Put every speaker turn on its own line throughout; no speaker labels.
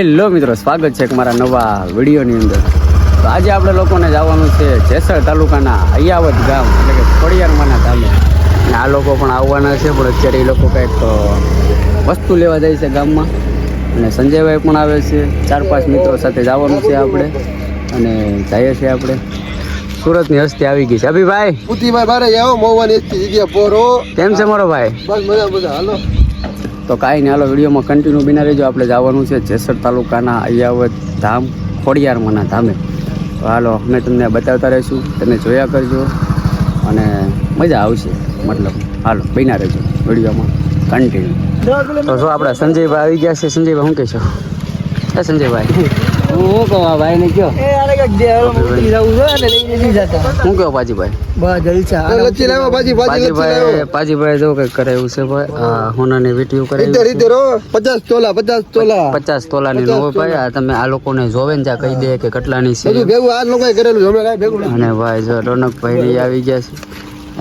Hello મિત્રો, સ્વાગત છે મારા નવા વિડીયોની અંદર. તો આજે આપણે લોકોને જવાનું છે જેસર તાલુકાના અયાવત ગામ એટલે કે ખોડિયારમાંના ગામે. અને આ લોકો પણ આવવાના છે, પણ અત્યારે એ લોકો કંઈક વસ્તુ લેવા જાય છે ગામમાં. અને સંજયભાઈ પણ આવે છે. 4-5 મિત્રો સાથે જવાનું છે આપણે અને જઈએ છીએ આપણે. સુરતની હસ્તી આવી ગઈ છે. અભિભાઈ
પુતીભાઈ બારે આવો મોવાની જગ્યા પોરો.
કેમ છે મારો ભાઈ?
બસ મજા હાલો.
તો કાંઈ નહીં, હાલો વિડીયોમાં કન્ટિન્યુ બિના રહેજો. આપણે જવાનું છે જેસર તાલુકાના અયાવત ધામ ખોડિયારમાંના ધામે. તો હાલો અમે તમને બતાવતા રહીશું, તમે જોયા કરજો અને મજા આવશે. મતલબ હાલો બિના રહેજો વિડીયોમાં કન્ટિન્યુ. તો જો આપણા સંજયભાઈ આવી ગયા છે. સંજયભાઈ શું કહેશો? એ સંજયભાઈ
હું કહું આ ભાઈ ને કયો
શું કહો પાજીભાઈ? પાજીભાઈ જો કંઈક કરે એવું છે ભાઈ. હોનાની વીટીઓ કરે
50 તોલા
50 તોલાની નો ભાઈ. આ તમે આ લોકોને જોવે ને ત્યાં કહી દે કે કેટલાની છે. અને ભાઈ જો રોનકભાઈ આવી ગયા છે,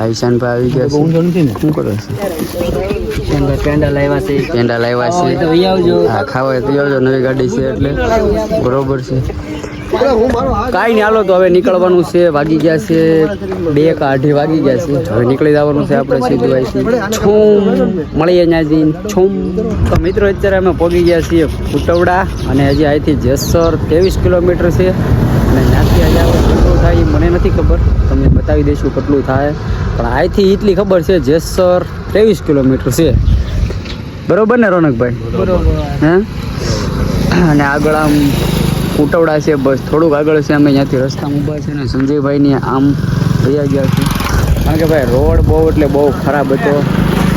ઈશાનભાઈ આવી ગયા છે. શું કરે છે?
પેંડા લાવ્યા છે.
પેંડા લાવ્યા છે. હા, ખાવા તો આવજો, નવી ગાડી છે એટલે બરોબર છે. કાંઈ નહીં, હાલો તો હવે નીકળવાનું છે. વાગી ગયા છે 2 કે 2:30 વાગી ગયા છે. હવે નીકળી જવાનું છે આપણે સીધું અહીંથી છૂમ મળીએ ત્યાંથી છૂમ. તો મિત્રો અત્યારે અમે પહોંચી ગયા છીએ કુટવડા અને હજી અહીંથી જેસર 23 કિલોમીટર છે. અને ત્યાંથી હજી આપણે કેટલું થાય મને નથી ખબર, તમને બતાવી દઈશું કેટલું થાય. પણ અહીંથી એટલી ખબર છે જેસર 23 કિલોમીટર છે. બરોબર ને રોનકભાઈ?
બરોબર.
હે અને આગળ આમ કુટવડા છે, બસ થોડુંક આગળ છે. અમે ત્યાંથી રસ્તામાં ઊભા છે ને સંજયભાઈની આમ ગયા ગયા છે. કારણ કે ભાઈ રોડ બહુ એટલે બહુ ખરાબ હતો,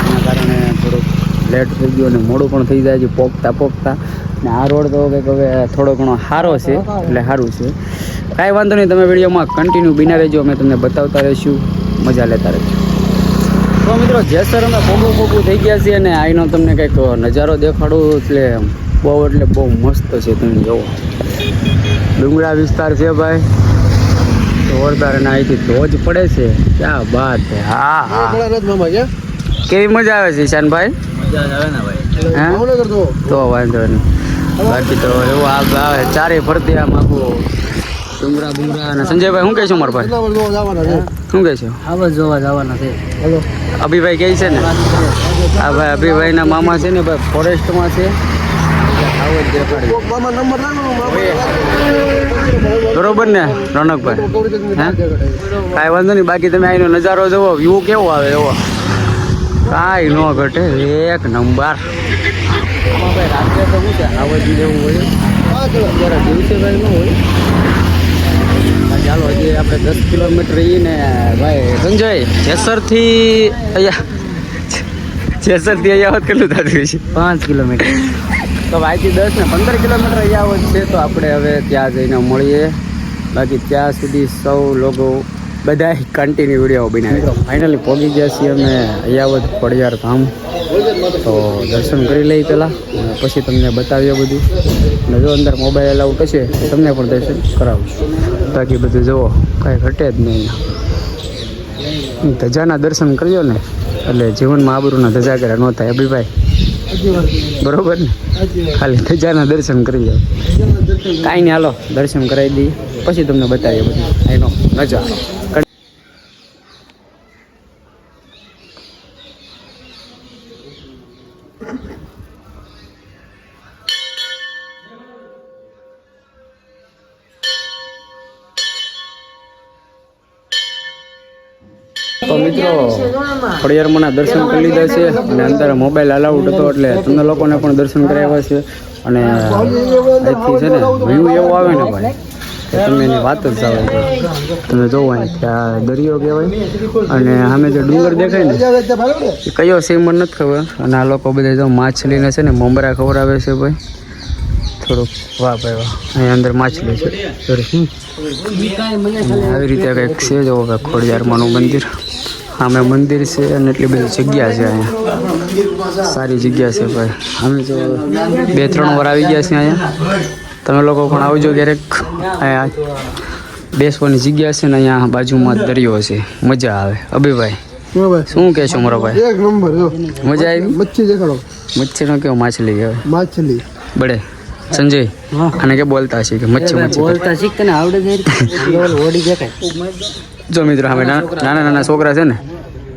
એના કારણે થોડુંક લેટ થઈ ગયું અને મોડું પણ થઈ જાય છે પોગતા. ને આ રોડ તો કંઈક હવે થોડો ઘણો સારો છે એટલે સારું છે. કાંઈ વાંધો નહીં, તમે વિડીયોમાં કન્ટિન્યુ બિના રહેજો, અમે તમને બતાવતા રહીશું, મજા લેતા રહેજો. તો મિત્રો જેસર અમે પોગું થઈ ગયા છીએ અને અહીંનો તમને કંઈક નજારો દેખાડું એટલે બહુ મસ્ત છે. તમે જોવો ડુંગરા વિસ્તાર છે ભાઈ, જોરદાર. અને અહીંથી ધોજ પડે છે, ક્યાં બાત છે. હા કેવી મજા આવે છે ઈશાનભાઈ? તો વાંધો નહીં, બાકી તો એવું આવે ચારે ફરતી આમ આખું ડુંગરા. અને સંજયભાઈ શું કહેશો મારા ભાઈ? શું કહેશો?
આવા જોવા જવાના છે.
અભિભાઈ કહે છે ને, હા ભાઈ અભિભાઈના મામા છે ને ભાઈ ફોરેસ્ટમાં છે. બરોબર ને રોનકભાઈ? હા કાંઈ વાંધો નહીં, બાકી તમે અહીંનો નજારો જુઓ, વ્યૂ કેવો આવે એવો કાંઈ ન ઘટે, એક નંબર. ભાઈ રાત્રે તો શું છે આવજ જેવું હોય, અત્યારે દિવસે ભાઈ ન હોય. ચાલો હજી આપણે 10 કિલોમીટર રહીને ભાઈ સંજય જેસરથી અહીંયા કેટલું થતું છે?
5 કિલોમીટર.
તો અહીંથી 10 ને 15 કિલોમીટર અહીંયા છે. તો આપણે હવે ત્યાં જઈને મળીએ. બાકી ત્યાં સુધી સૌ લોકો બધા કન્ટિન્યુ વિડીયો બનાવી. ફાઇનલી પહોંચી ગયા છીએ અમે અયાવત ખોડિયાર ધામ. તો દર્શન કરી લઈએ પહેલાં, પછી તમને બતાવીએ બધું. અને જો અંદર મોબાઈલ અલાઉ હશે તો તમને પણ દર્શન કરાવશું. બાકી બધું જુઓ કાંઈ ઘટે જ નહીં. ધજાના દર્શન કરજો ને એટલે જીવનમાં આબરૂના ધજા કરે ન થાય. અભિભાઈ બરોબર ને? ખાલી ધજાના દર્શન કરી લો. કાંઈ નહીં, હાલો દર્શન કરાવી દઈએ, પછી તમને બતાવીએ બધું એનો નજારો. તો મિત્રો ખોડિયારમાંના દર્શન કરી લીધા છે અને અંદર મોબાઈલ અલાઉડ હતો એટલે તમને લોકોને પણ દર્શન કરાવ્યા છે. અને અહીંથી છે ને વ્યૂ એવો આવે ને ભાઈ કે તમે એની વાત જ આવે. તમે જોવો અહીં ત્યાં દરિયો કહેવાય અને સામે જે ડુંગર દેખાય ને એ કયો છે મને નથી ખબર. અને આ લોકો બધા જો માછલીને છે ને મમરા ખવડાવે છે ભાઈ થોડુંક. વાહ ભાઈ વાહ, અહીંયા અંદર માછલી છે. આવી રીતે કંઈક છે જોવો કે ખોડિયારમાંનું મંદિર. સામે મંદિર છે અને એટલી બધી જગ્યા છે અહીંયા, સારી જગ્યા છે ભાઈ. અમે જો 2-3 વાર આવી ગયા છે અહીંયા. તમે લોકો પણ આવજો ક્યારેક. અહીંયા બેસવાની જગ્યા છે ને અહીંયા બાજુમાં દરિયો છે, મજા આવે. અભિભાઈ શું કહેશો મારો ભાઈ?
એક નંબર.
મજા આવી?
મચ્છી દેખાડો.
મચ્છીનો કેવો? માછલી કહેવાય.
માછલી
બળે સંજય
હા.
આને કે બોલતા હશે કે મચ્છી મચ્છી
બોલતા શીખ તને આવડે છે ઓડી દેખાય
જો મિત્રો હવે નાના નાના છોકરા છે ને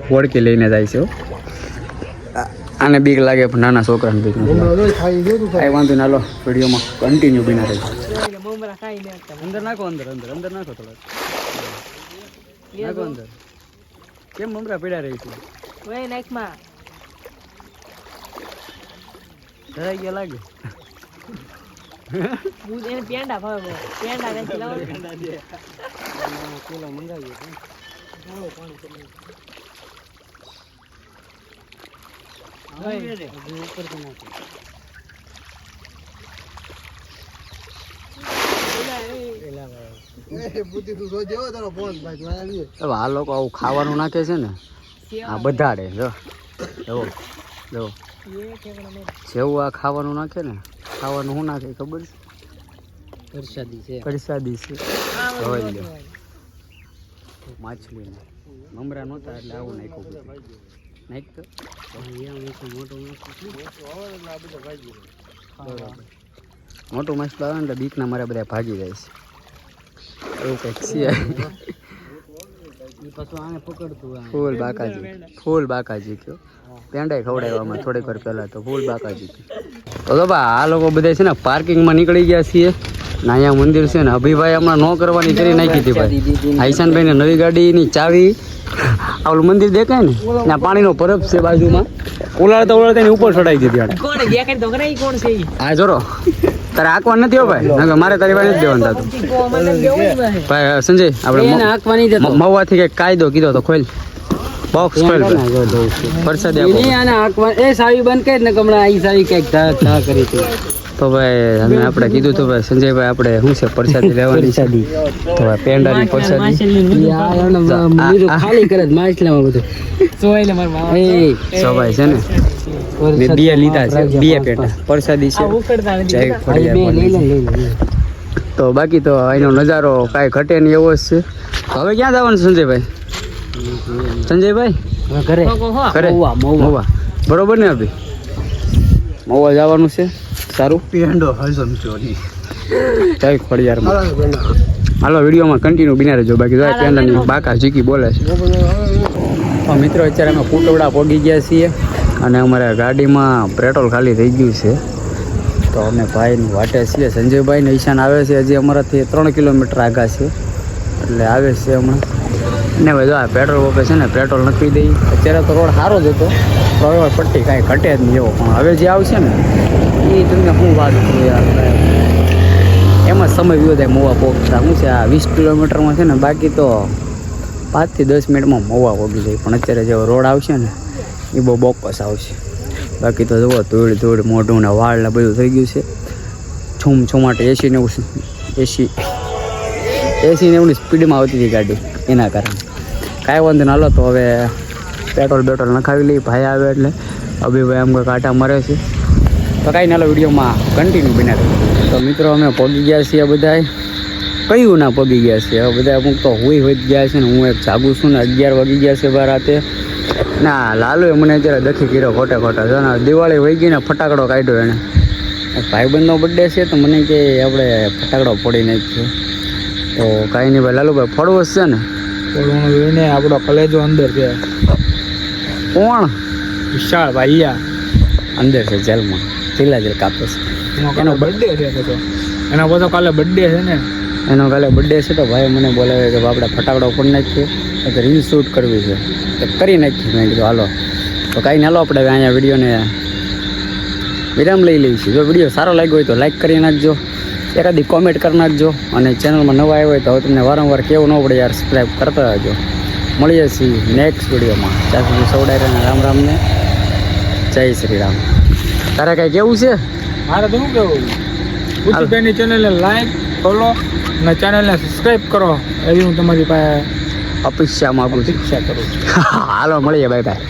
વળકી લઈને જાય છે હો. આને બીક લાગે પણ નાના છોકરાને બીક નથી લાગે. કાંઈ વાંધો ના લો વિડીયોમાં કન્ટિન્યુ બિના રહેજો. અંદર નાખો અંદર નાખો થોડા નાખો અંદર. કેમ મમરા પીડા રહી છે ધરાઈ ગયા લાગે હવે આ લોકો આવું ખાવાનું નાખે છે ને આ બધાડે જો જો જેવું આ ખાવાનું નાખે ને ખાવાનું શું નાખે ખબર છે પરસાદી છે જોઈ લો માછલી મમરા નહોતા એટલે આવું નાખ્યું નાખ તો મોટું માછલું આવે ને એટલે બીકના મારા બધા ભાગી જાય છે એવું કંઈક છે ફૂલ બાકાજી કયો પેંડાય ખવડાવવામાં થોડીક વાર પહેલા તો ફૂલ બાકાજી તો બા આ લોકો બધા છે ને પાર્કિંગમાં નીકળી ગયા છીએ ને અહીંયા મંદિર છે ને અભિભાઈ હમણાં નો કરવાની કરી નાખી હતી ભાઈ આઈશાનભાઈ ને નવી ગાડીની ચાવી ઓલું મંદિર દેખાય ને ત્યાં પાણીનો પરબ છે બાજુમાં ઉલાળતા એની ઉપર ચડાવી દીધી હા જોરો તારે આંકવા નથી હો ભાઈ નકર મારે તારી પાસે નથી દેવાનું થતું ભાઈ સંજય આપણે મહુવાથી કંઈક કાયદો કીધો તો ખોલ બોક્સ ખોલ પરસાદી આપો
એ સાવી બંધ કરી ને હમણાં આ સાવી કઈક કરી હતી
તો ભાઈ અમે આપણે કીધું તો ભાઈ સંજયભાઈ આપણે શું છે પરસાદી લેવાની તો ભાઈ પેંડાની પરસાદી
ખાલી કરે માછલામાં બધું
ભાઈ છે ને બે લીધા છે બે પેટા પરસાદી છે જય ખોડિયાર. તો બાકી તો અહીંનો નજારો કાંઈ ઘટે નહીં એવો જ છે. હવે ક્યાં જવાનું છે સંજયભાઈ
ઘરે
મહુવા બરોબર ને અભી મહુવા જવાનું છે સારું
પેંડો હજમ ચોરી
જય ખોડિયારમાં હાલો વિડીયોમાં કન્ટિન્યુ બિના રહેજો બાકી જાય પેંડાની બાકા જીકી બોલે છે. તો મિત્રો અત્યારે અમે કુટવડા પહોંચી ગયા છીએ અને અમારે ગાડીમાં પેટ્રોલ ખાલી થઈ ગયું છે તો અમે ભાઈની વાટે છીએ. સંજયભાઈ ને ઈશાન આવે છે હજી અમારાથી 3 કિલોમીટર આગા છે એટલે આવે છે હમણાં ને ભાઈ જો આ પેટ્રોલ પંપે છે ને પેટ્રોલ નખી દઈ. અત્યારે તો રોડ સારો જ હતો પ્રવાહ પટ્ટી કાંઈ ઘટે જ નહીં એવો પણ હવે જે આવશે ને એ તમને શું વાત કરું યાર એમાં સમય ગયો થાય મહુવા પહોંચતા શું છે આ 20 કિલોમીટરમાં છે ને બાકી તો 5 થી 10 મિનિટમાં મહુવા પહોંચી જાય પણ અત્યારે જેવો રોડ આવશે ને એ બહુ બોકસ આવશે બાકી તો જુઓ ધૂળ મોઢું ને વાળ ને બધું થઈ ગયું છે છૂમાટે એસી ને એવું સ્પીડમાં આવતી હતી ગાડી એના કારણે કાંઈ વાંધો ના લો તો હવે પેટ્રોલ નખાવી લઈ ભાઈ આવે એટલે અભિભાઈ આમ કોઈ કાંટા મરે છે તો કાંઈ ના લો વિડીયોમાં કન્ટિન્યુ બના તો મિત્રો અમે પગી ગયા છીએ બધાએ કયું ના પગી ગયા છે હવે બધા અમુક તો હોય ગયા છે ને હું એક જાગું છું ને 11 વાગી ગયા છે બાર રાતે ના લાલુએ મને અત્યારે દખી કર્યો ખોટા જો ને દિવાળી વહી ગઈ ને ફટાકડો કાઢ્યો એને ભાઈબંધનો બર્થડે છે તો મને કે આપણે ફટાકડો ફોડી નાખ્યો તો કાંઈ નહીં ભાઈ લાલુભાઈ ફોડવો છે ને
એને આપણો કલેજો અંદર છે
કોણ
વિશાળ ભાઈ
અંદર છે જેલમાં જેલ કાપે છે
એનો બર્થડે છે તો એનો બધો કાલે બર્થડે છે ને
એનો કાલે બર્થડે છે તો ભાઈ મને બોલાવે કે આપણે ફટાકડો ફોડી નાખીએ તો રીલ શૂટ કરવી છે તો કરી નાખીએ. મેં કીધું હાલો તો કાંઈ ના લો આપણે અહીંયા વિડીયોને વિરામ લઈ લઈએ છીએ. જો વિડીયો સારો લાગ્યો હોય તો લાઈક કરી નાખજો, એકાદી કોમેન્ટ કરી નાખજો અને ચેનલમાં નવા આવ્યો હોય તો હવે તમને વારંવાર કેવું ન પડે યાર સબસ્ક્રાઈબ કરતા રહેજો. મળીએ છીએ નેક્સ્ટ વિડીયોમાં. ત્યાં સુધી સૌડાયરાને રામ ને જય શ્રી રામ. તારે કાંઈ કેવું છે?
મારે તો શું કેવું ઉચ્ચભાઈની ચેનલને લાઈક ફોલો અને ચેનલને સબસ્ક્રાઈબ કરો એવી હું તમારી પાસે
અપેક્ષા માગું છું.
અપેક્ષા કરું છું.
હાલો મળીએ, બાય બાય.